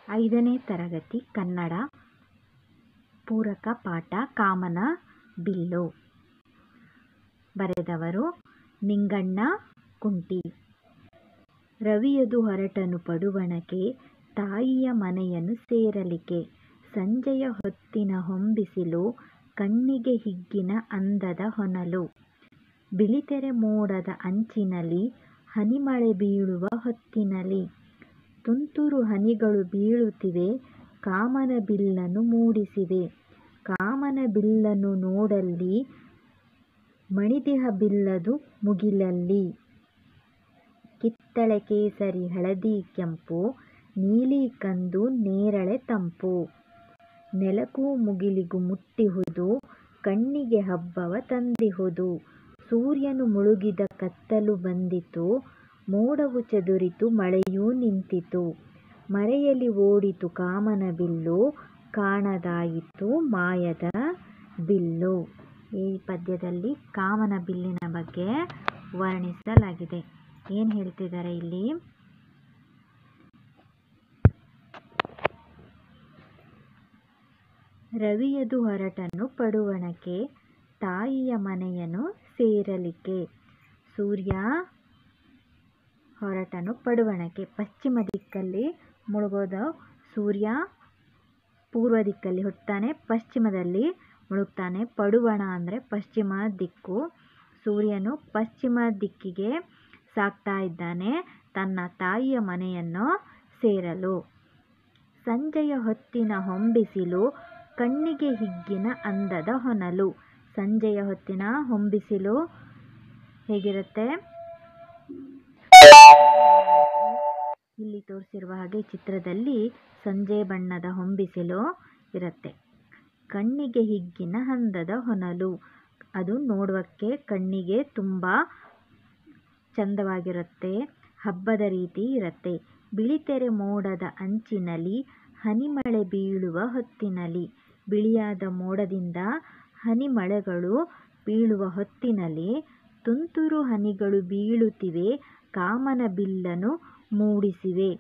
5ನೇ ತರಗತಿ ಕನ್ನಡ ಪೂರಕ ಪಾಠ ಕಾಮನ ಬಿಲ್ಲು. ಬರೆದವರು ನಿಂಗಣ್ಣ ಕುಂಟಿ. ರವಿಯದು ಹೊರಟನು ಪಡುವಣಕ್ಕೆ, ತಾಯಿಯ ಮನೆಯನ್ನು ಸೇರಲಿಕ್ಕೆ. ಸಂಜೆಯ ಹೊತ್ತಿನ ಹೊಂಬಿಸಿಲು, ಕಣ್ಣಿಗೆ ಹಿಗ್ಗಿನ ಅಂದದ ಹೊನಲು. ಬಿಳಿತೆರೆ ಮೋಡದ ಅಂಚಿನಲ್ಲಿ, ಹನಿಮಳೆ ಬೀಳುವ ಹೊತ್ತಿನಲ್ಲಿ. ತುಂತುರು ಹನಿಗಳು ಬೀಳುತ್ತಿವೆ, ಕಾಮನ ಬಿಲ್ಲನ್ನು ಮೂಡಿಸಿವೆ. ಕಾಮನ ಬಿಲ್ಲನ್ನು ನೋಡಲ್ಲಿ, ಮಣಿದಿಹ ಬಿಲ್ಲದು ಮುಗಿಲಲ್ಲಿ. ಕಿತ್ತಳೆ ಕೇಸರಿ ಹಳದಿ ಕೆಂಪು, ನೀಲಿ ಕಂದು ನೇರಳೆ ತಂಪು. ನೆಲಕ್ಕೂ ಮುಗಿಲಿಗೂ ಮುಟ್ಟಿಹುದು, ಕಣ್ಣಿಗೆ ಹಬ್ಬವ ತಂದಿಹುದು. ಸೂರ್ಯನು ಮುಳುಗಿದ ಕತ್ತಲು ಬಂದಿತು, ಮೋಡವು ಚದುರಿತು ಮಳೆಯೂ ನಿಂತಿತು. ಮರೆಯಲಿ ಓಡಿತು ಕಾಮನ ಬಿಲ್ಲು, ಕಾಣದಾಯಿತು ಮಾಯದ ಬಿಲ್ಲು. ಈ ಪದ್ಯದಲ್ಲಿ ಕಾಮನ ಬಿಲ್ಲಿನ ಬಗ್ಗೆ ವರ್ಣಿಸಲಾಗಿದೆ. ಏನು ಹೇಳ್ತಿದ್ದಾರೆ ಇಲ್ಲಿ? ರವಿಯದು ಹೊರಟನು ಪಡುವಣಕ್ಕೆ, ತಾಯಿಯ ಮನೆಯನ್ನು ಸೇರಲಿಕ್ಕೆ. ಸೂರ್ಯ ಹೊರಟನು ಪಡುವಣಕ್ಕೆ. ಪಶ್ಚಿಮ ದಿಕ್ಕಲ್ಲಿ ಮುಳುಗೋದು ಸೂರ್ಯ, ಪೂರ್ವ ದಿಕ್ಕಲ್ಲಿ ಹುಟ್ಟುತ್ತಾನೆ, ಪಶ್ಚಿಮದಲ್ಲಿ ಮುಳುಗ್ತಾನೆ. ಪಡುವಣ ಅಂದರೆ ಪಶ್ಚಿಮ ದಿಕ್ಕು. ಸೂರ್ಯನು ಪಶ್ಚಿಮ ದಿಕ್ಕಿಗೆ ಸಾಗ್ತಾ ಇದ್ದಾನೆ ತನ್ನ ತಾಯಿಯ ಮನೆಯನ್ನು ಸೇರಲು. ಸಂಜೆಯ ಹೊತ್ತಿನ ಹೊಂಬಿಸಿಲು, ಕಣ್ಣಿಗೆ ಹಿಗ್ಗಿನ ಅಂದದ ಹೊನಲು. ಸಂಜೆಯ ಹೊತ್ತಿನ ಹೊಂಬಿಸಿಲು ಹೇಗಿರುತ್ತೆ? ಇಲ್ಲಿ ತೋರಿಸಿರುವ ಹಾಗೆ ಚಿತ್ರದಲ್ಲಿ ಸಂಜೆ ಬಣ್ಣದ ಹೊಂಬಿಸಿಲು ಇರುತ್ತೆ. ಕಣ್ಣಿಗೆ ಹಿಗ್ಗಿನ ಅಂದದ ಹೊನಲು, ಅದು ನೋಡುವಕ್ಕೆ ಕಣ್ಣಿಗೆ ತುಂಬ ಚಂದವಾಗಿರುತ್ತೆ, ಹಬ್ಬದ ರೀತಿ ಇರುತ್ತೆ. ಬಿಳಿತೆರೆ ಮೋಡದ ಅಂಚಿನಲ್ಲಿ, ಹನಿಮಳೆ ಬೀಳುವ ಹೊತ್ತಿನಲ್ಲಿ. ಬಿಳಿಯಾದ ಮೋಡದಿಂದ ಹನಿಮಳೆಗಳು ಬೀಳುವ ಹೊತ್ತಿನಲ್ಲಿ, ತುಂತುರು ಹನಿಗಳು ಬೀಳುತ್ತಿವೆ, ಕಾಮನ ಬಿಲ್ಲನ್ನು ಮೂಡಿಸಿವೆ.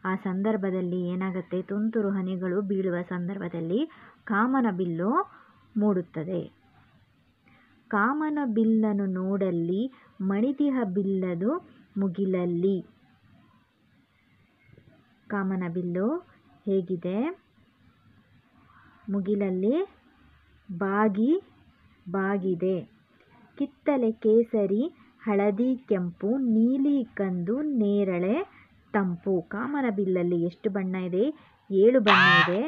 ಆ ಸಂದರ್ಭದಲ್ಲಿ ಏನಾಗುತ್ತೆ? ತುಂತುರು ಹನಿಗಳು ಬೀಳುವ ಸಂದರ್ಭದಲ್ಲಿ ಕಾಮನ ಬಿಲ್ಲು ಮೂಡುತ್ತದೆ. ಕಾಮನ ಬಿಲ್ಲನ್ನು ನೋಡಲ್ಲಿ, ಮಣಿದಿಹ ಬಿಲ್ಲದು ಮುಗಿಲಲ್ಲಿ. ಕಾಮನ ಬಿಲ್ಲು ಹೇಗಿದೆ? ಮುಗಿಲಲ್ಲಿ ಬಾಗಿದೆ. ಕಿತ್ತಳೆ ಕೇಸರಿ ಹಳದಿ ಕೆಂಪು, ನೀಲಿ ಕಂದು ನೇರಳೆ ತಂಪು. ಕಾಮನ ಬಿಲ್ಲಲ್ಲಿ ಎಷ್ಟು ಬಣ್ಣ ಇದೆ? 7 ಬಣ್ಣ ಇದೆ.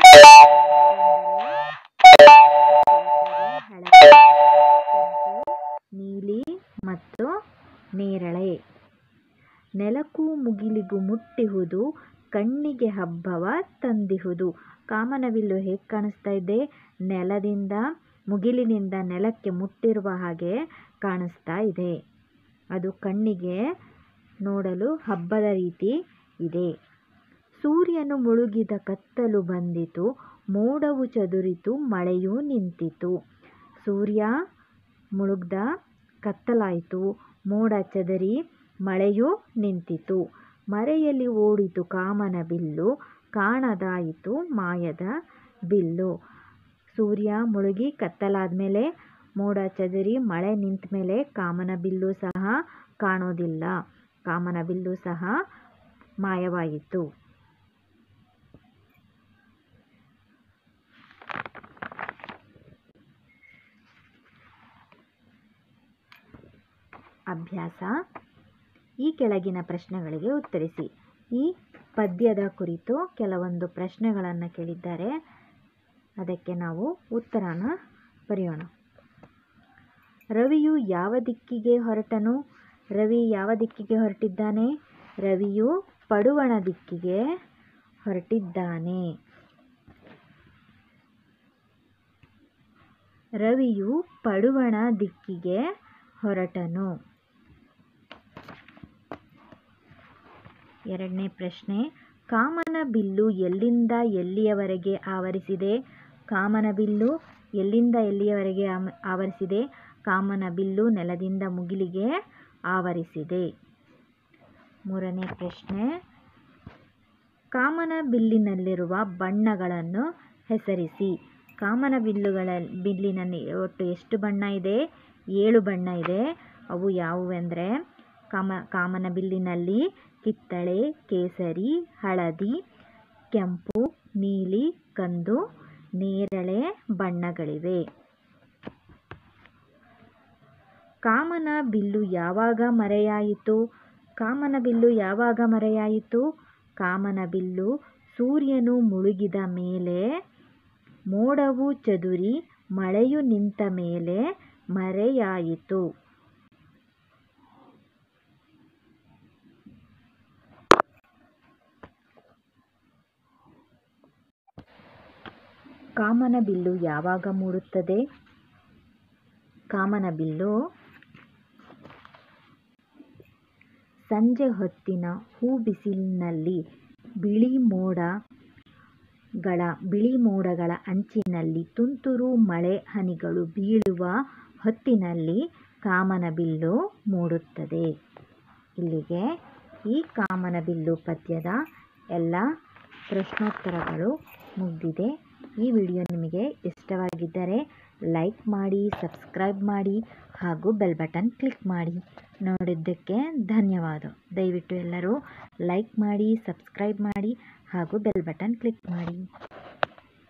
ಹಳದಿ, ಕೆಂಪು, ನೀಲಿ ಮತ್ತು ನೇರಳೆ. ನೆಲಕ್ಕೂ ಮುಗಿಲಿಗೂ ಮುಟ್ಟಿಹುದು, ಕಣ್ಣಿಗೆ ಹಬ್ಬವ ತಂದಿಹುದು. ಕಾಮನ ಬಿಲ್ಲು ಹೇಗೆ ಕಾಣಿಸ್ತಾ ಇದೆ? ನೆಲದಿಂದ ಮುಗಿಲಿನಿಂದ ನೆಲಕ್ಕೆ ಮುಟ್ಟಿರುವ ಹಾಗೆ ಕಾಣಿಸ್ತಾ ಇದೆ. ಅದು ಕಣ್ಣಿಗೆ ನೋಡಲು ಹಬ್ಬದ ರೀತಿ ಇದೆ. ಸೂರ್ಯನು ಮುಳುಗಿದ ಕತ್ತಲು ಬಂದಿತು, ಮೋಡವು ಚದುರಿತು ಮಳೆಯೂ ನಿಂತಿತು. ಸೂರ್ಯ ಮುಳುಗ್ದ, ಕತ್ತಲಾಯಿತು, ಮೋಡ ಚದರಿ ಮಳೆಯೂ ನಿಂತಿತು. ಮರೆಯಲಿ ಓಡಿತು ಕಾಮನ ಬಿಲ್ಲು, ಕಾಣದಾಯಿತು ಮಾಯದ ಬಿಲ್ಲು. ಸೂರ್ಯ ಮುಳುಗಿ ಕತ್ತಲಾದ್ಮೇಲೆ, ಮೋಡ ಚದುರಿ ಮಳೆ ನಿಂತ ಮೇಲೆ ಕಾಮನ ಬಿಲ್ಲು ಸಹ ಕಾಣೋದಿಲ್ಲ. ಕಾಮನ ಬಿಲ್ಲು ಸಹ ಮಾಯವಾಯಿತು. ಅಭ್ಯಾಸ: ಈ ಕೆಳಗಿನ ಪ್ರಶ್ನೆಗಳಿಗೆ ಉತ್ತರಿಸಿ. ಈ ಪದ್ಯದ ಕುರಿತು ಕೆಲವೊಂದು ಪ್ರಶ್ನೆಗಳನ್ನು ಕೇಳಿದ್ದಾರೆ, ಅದಕ್ಕೆ ನಾವು ಉತ್ತರನ ಬರೆಯೋಣ. ರವಿಯು ಯಾವ ದಿಕ್ಕಿಗೆ ಹೊರಟನು? ರವಿ ಯಾವ ದಿಕ್ಕಿಗೆ ಹೊರಟಿದ್ದಾನೆ? ರವಿಯು ಪಡುವಣ ದಿಕ್ಕಿಗೆ ಹೊರಟಿದ್ದಾನೆ. ರವಿಯು ಪಡುವಣ ದಿಕ್ಕಿಗೆ ಹೊರಟನು. ಎರಡನೇ ಪ್ರಶ್ನೆ, ಕಾಮನ ಬಿಲ್ಲು ಎಲ್ಲಿಂದ ಎಲ್ಲಿಯವರೆಗೆ ಆವರಿಸಿದೆ? ಕಾಮನ ಬಿಲ್ಲು ಎಲ್ಲಿಂದ ಎಲ್ಲಿಯವರೆಗೆ ಆವರಿಸಿದೆ? ಕಾಮನ ಬಿಲ್ಲು ನೆಲದಿಂದ ಮುಗಿಲಿಗೆ ಆವರಿಸಿದೆ. ಮೂರನೇ ಪ್ರಶ್ನೆ, ಕಾಮನ ಬಿಲ್ಲಿನಲ್ಲಿರುವ ಬಣ್ಣಗಳನ್ನು ಹೆಸರಿಸಿ. ಕಾಮನ ಬಿಲ್ಲಿನಲ್ಲಿ ಒಟ್ಟು ಎಷ್ಟು ಬಣ್ಣ ಇದೆ? 7 ಬಣ್ಣ ಇದೆ. ಅವು ಯಾವುವೆಂದರೆ ಕಾಮನ ಬಿಲ್ಲಿನಲ್ಲಿ ಕಿತ್ತಳೆ, ಕೇಸರಿ, ಹಳದಿ, ಕೆಂಪು, ನೀಲಿ, ಕಂದು, ನೇರಳೆ ಬಣ್ಣಗಳಿವೆ. ಕಾಮನ ಬಿಲ್ಲು ಯಾವಾಗ ಮರೆಯಾಯಿತು? ಕಾಮನ ಬಿಲ್ಲು ಯಾವಾಗ ಮರೆಯಾಯಿತು? ಕಾಮನ ಬಿಲ್ಲು ಸೂರ್ಯನು ಮುಳುಗಿದ ಮೇಲೆ, ಮೋಡವು ಚದುರಿ, ಮಳೆಯು ನಿಂತ ಮೇಲೆ ಮರೆಯಾಯಿತು. ಕಾಮನ ಬಿಲ್ಲು ಯಾವಾಗ ಮೂಡುತ್ತದೆ? ಕಾಮನ ಬಿಲ್ಲು ಸಂಜೆ ಹೊತ್ತಿನ ಹೂಬಿಸಿಲಿನಲ್ಲಿ ಬಿಳಿ ಮೋಡಗಳ ಅಂಚಿನಲ್ಲಿ ತುಂತುರು ಮಳೆ ಹನಿಗಳು ಬೀಳುವ ಹೊತ್ತಿನಲ್ಲಿ ಕಾಮನ ಬಿಲ್ಲು ಮೂಡುತ್ತದೆ. ಇಲ್ಲಿಗೆ ಈ ಕಾಮನ ಬಿಲ್ಲು ಪದ್ಯದ ಎಲ್ಲ ಪ್ರಶ್ನೋತ್ತರಗಳು ಮುಗಿದಿದೆ. ಈ ವಿಡಿಯೋ ನಿಮಗೆ ಇಷ್ಟವಾಗಿದ್ದರೆ ಲೈಕ್ ಮಾಡಿ, ಸಬ್ಸ್ಕ್ರೈಬ್ ಮಾಡಿ ಹಾಗೂ ಬೆಲ್ ಬಟನ್ ಕ್ಲಿಕ್ ಮಾಡಿ. ನೋಡಿದ್ದಕ್ಕೆ ಧನ್ಯವಾದ. ದಯವಿಟ್ಟು ಎಲ್ಲರೂ ಲೈಕ್ ಮಾಡಿ, ಸಬ್ಸ್ಕ್ರೈಬ್ ಮಾಡಿ ಹಾಗೂ ಬೆಲ್ ಬಟನ್ ಕ್ಲಿಕ್ ಮಾಡಿ.